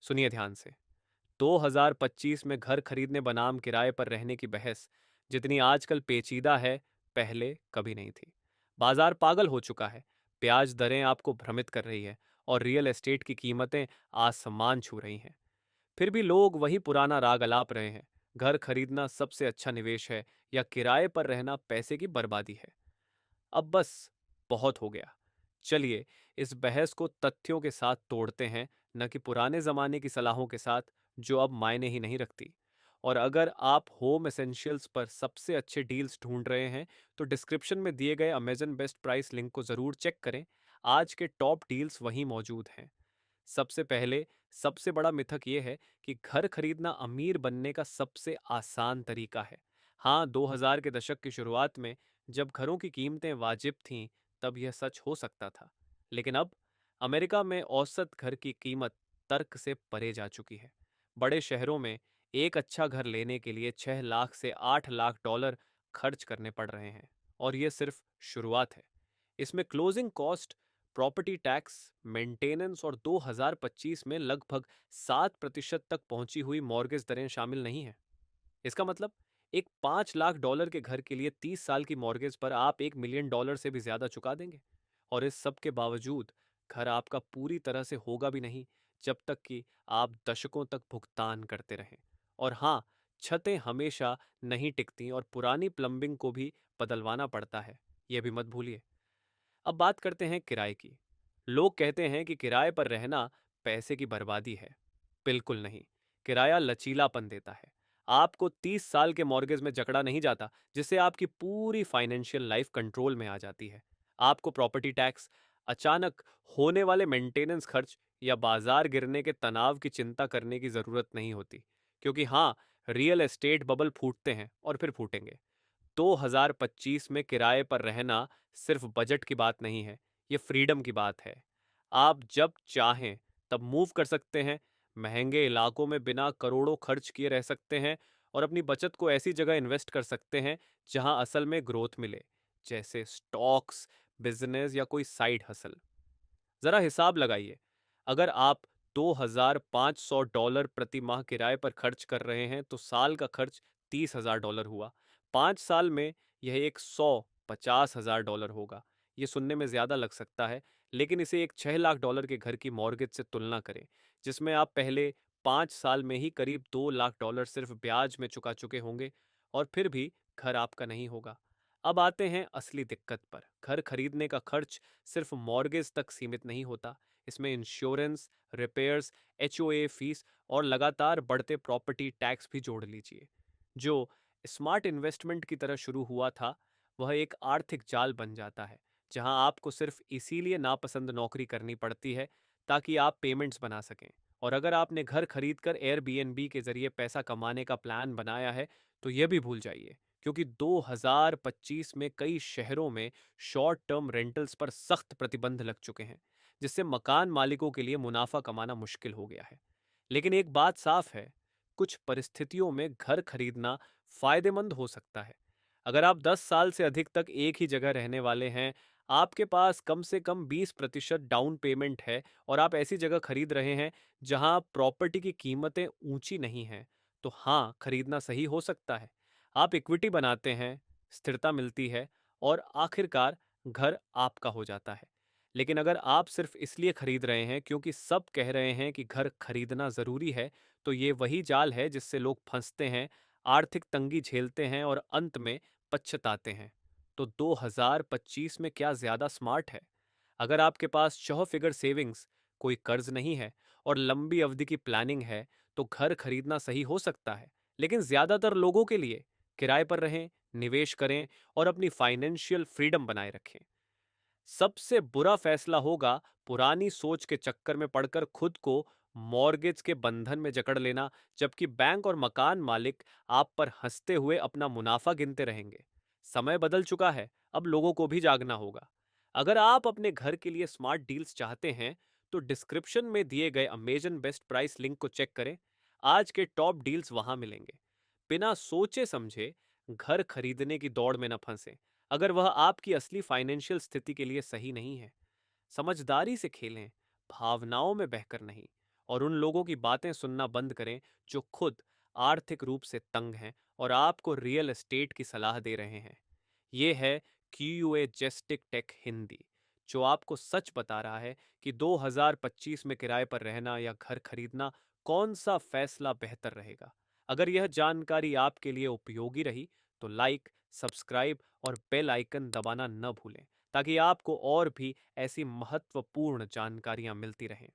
सुनिए ध्यान से। 2025 में घर खरीदने बनाम किराए पर रहने की बहस जितनी आजकल पेचीदा है, पहले कभी नहीं थी। बाजार पागल हो चुका है, ब्याज दरें आपको भ्रमित कर रही है और रियल एस्टेट की कीमतें आसमान छू रही हैं। फिर भी लोग वही पुराना राग अलाप रहे हैं। घर खरीदना सबसे अच्छा निवेश है या किराए पर रहना पैसे की बर्बादी है। अब बस बहुत हो गया। चलिए इस बहस को तथ्यों के साथ तोड़ते हैं, न कि पुराने जमाने की सलाहों के साथ जो अब मायने ही नहीं रखती। और अगर आप होम एसेंशियल्स पर सबसे अच्छे डील्स ढूंढ रहे हैं तो डिस्क्रिप्शन में दिए गए अमेजन बेस्ट प्राइस लिंक को जरूर चेक करें। आज के टॉप डील्स वहीं मौजूद हैं। सबसे पहले, सबसे बड़ा मिथक ये है कि घर खरीदना अमीर बनने का सबसे आसान तरीका है। हाँ, 2000 के दशक की शुरुआत में जब घरों की कीमतें वाजिब थीं, तब यह सच हो सकता था। लेकिन अब अमेरिका में औसत घर की कीमत तर्क से परे जा चुकी है। बड़े शहरों में एक अच्छा घर लेने के लिए 6 लाख से 8 लाख डॉलर खर्च करने पड़ रहे हैं। और यह सिर्फ शुरुआत है। इसमें closing cost, property tax, maintenance और 2025 में लगभग 7% तक पहुंची हुई मॉर्गेज दरें शामिल नहीं हैं। इसका मतलब एक $5 लाख के घर के लिए 30 साल की मॉर्गेज पर आप $1 मिलियन से भी ज्यादा चुका देंगे। और इस सब के बावजूद घर आपका पूरी तरह से होगा भी नहीं, जब तक कि आप दशकों तक भुगतान करते रहें। और हाँ, छतें हमेशा नहीं टिकती और पुरानी प्लम्बिंग को भी बदलवाना पड़ता है, यह भी मत भूलिए। अब बात करते हैं किराए की। लोग कहते हैं कि किराए पर रहना पैसे की बर्बादी है। बिल्कुल नहीं। किराया लचीलापन देता है। आपको 30 साल के मॉर्गेज में जकड़ा नहीं जाता, जिससे आपकी पूरी फाइनेंशियल लाइफ कंट्रोल में आ जाती है। आपको प्रॉपर्टी टैक्स, अचानक होने वाले मेंटेनेंस खर्च या बाजार गिरने के तनाव की चिंता करने की जरूरत नहीं होती। क्योंकि हाँ, रियल एस्टेट बबल फूटते हैं और फिर फूटेंगे। 2025 में किराए पर रहना सिर्फ बजट की बात नहीं है, ये फ्रीडम की बात है। आप जब चाहें तब मूव कर सकते हैं, महंगे इलाकों में बिना करोड़ों खर्च किए रह सकते हैं और अपनी बचत को ऐसी जगह इन्वेस्ट कर सकते हैं जहां असल में ग्रोथ मिले, जैसे स्टॉक्स, बिजनेस या कोई साइड हसल। जरा हिसाब लगाइए। अगर आप $2,500 प्रति माह किराए पर खर्च कर रहे हैं तो साल का खर्च $30,000 हुआ। 5 साल में यह एक 150,000 होगा। ये सुनने में ज्यादा लग सकता है, लेकिन इसे एक $6 लाख के घर की मॉर्गेज से तुलना करें, जिसमें आप पहले 5 साल में ही करीब $2 लाख सिर्फ ब्याज में चुका चुके होंगे। और फिर भी घर आपका नहीं होगा। अब आते हैं असली दिक्कत पर। घर खरीदने का खर्च सिर्फ मॉर्गेज तक सीमित नहीं होता। इसमें इंश्योरेंस, रिपेयर्स, एचओए फीस और लगातार बढ़ते प्रॉपर्टी टैक्स भी जोड़ लीजिए। जो स्मार्ट इन्वेस्टमेंट की तरह शुरू हुआ था, वह एक आर्थिक जाल बन जाता है, जहां आपको सिर्फ इसीलिए नापसंद नौकरी करनी पड़ती है ताकि आप पेमेंट्स बना सकें। और अगर आपने घर खरीदकर एयरबीएनबी के जरिए पैसा कमाने का प्लान बनाया है, तो यह भी भूल जाइए, क्योंकि 2025 में कई शहरों में शॉर्ट टर्म रेंटल्स पर सख्त प्रतिबंध लग चुके हैं, जिससे मकान मालिकों के लिए मुनाफा कमाना मुश्किल हो गया है। लेकिन एक बात साफ है, कुछ परिस्थितियों में घर खरीदना फायदेमंद हो सकता है। अगर आप 10 साल से अधिक तक एक ही जगह रहने वाले हैं, आपके पास कम से कम 20% डाउन पेमेंट है और आप ऐसी जगह खरीद रहे हैं जहां प्रॉपर्टी की कीमतें ऊंची नहीं हैं, तो हाँ, खरीदना सही हो सकता है। आप इक्विटी बनाते हैं, स्थिरता मिलती है और आखिरकार घर आपका हो जाता है। लेकिन अगर आप सिर्फ इसलिए खरीद रहे हैं क्योंकि सब कह रहे हैं कि घर खरीदना जरूरी है, तो ये वही जाल है जिससे लोग फंसते हैं, आर्थिक तंगी झेलते हैं और अंत में पछताते हैं। तो 2025 में क्या ज्यादा स्मार्ट है? अगर आपके पास 6 फिगर सेविंग्स, कोई कर्ज नहीं है और लंबी अवधि की प्लानिंग है, तो घर खरीदना सही हो सकता है। लेकिन ज्यादातर लोगों के लिए किराए पर रहें, निवेश करें और अपनी फाइनेंशियल फ्रीडम बनाए रखें। सबसे बुरा फैसला होगा पुरानी सोच के चक्कर में पड़कर खुद को मॉर्गेज के बंधन में जकड़ लेना, जबकि बैंक और मकान मालिक आप पर हंसते हुए अपना मुनाफा गिनते रहेंगे। समय बदल चुका है, अब लोगों को भी जागना होगा। अगर आप अपने घर के लिए स्मार्ट डील्स चाहते हैं, तो डिस्क्रिप्शन में दिए गए अमेजन बेस्ट प्राइस लिंक को चेक करें। आज के टॉप डील्स वहां मिलेंगे। बिना सोचे समझे घर खरीदने की दौड़ में न फंसें, अगर वह आपकी असली फाइनेंशियल स्थिति के लिए सही नहीं है। समझदारी से खेलें, भावनाओं में बहकर नहीं। और उन लोगों की बातें सुनना बंद करें जो खुद आर्थिक रूप से तंग हैं और आपको रियल एस्टेट की सलाह दे रहे हैं। ये है क्यूए जेस्टिक टेक हिंदी, जो आपको सच बता रहा है कि 2025 में किराए पर रहना या घर खरीदना कौन सा फैसला बेहतर रहेगा। अगर यह जानकारी आपके लिए उपयोगी रही तो लाइक, सब्सक्राइब और बेल आइकन दबाना न भूलें ताकि आपको और भी ऐसी महत्वपूर्ण जानकारियां मिलती रहें।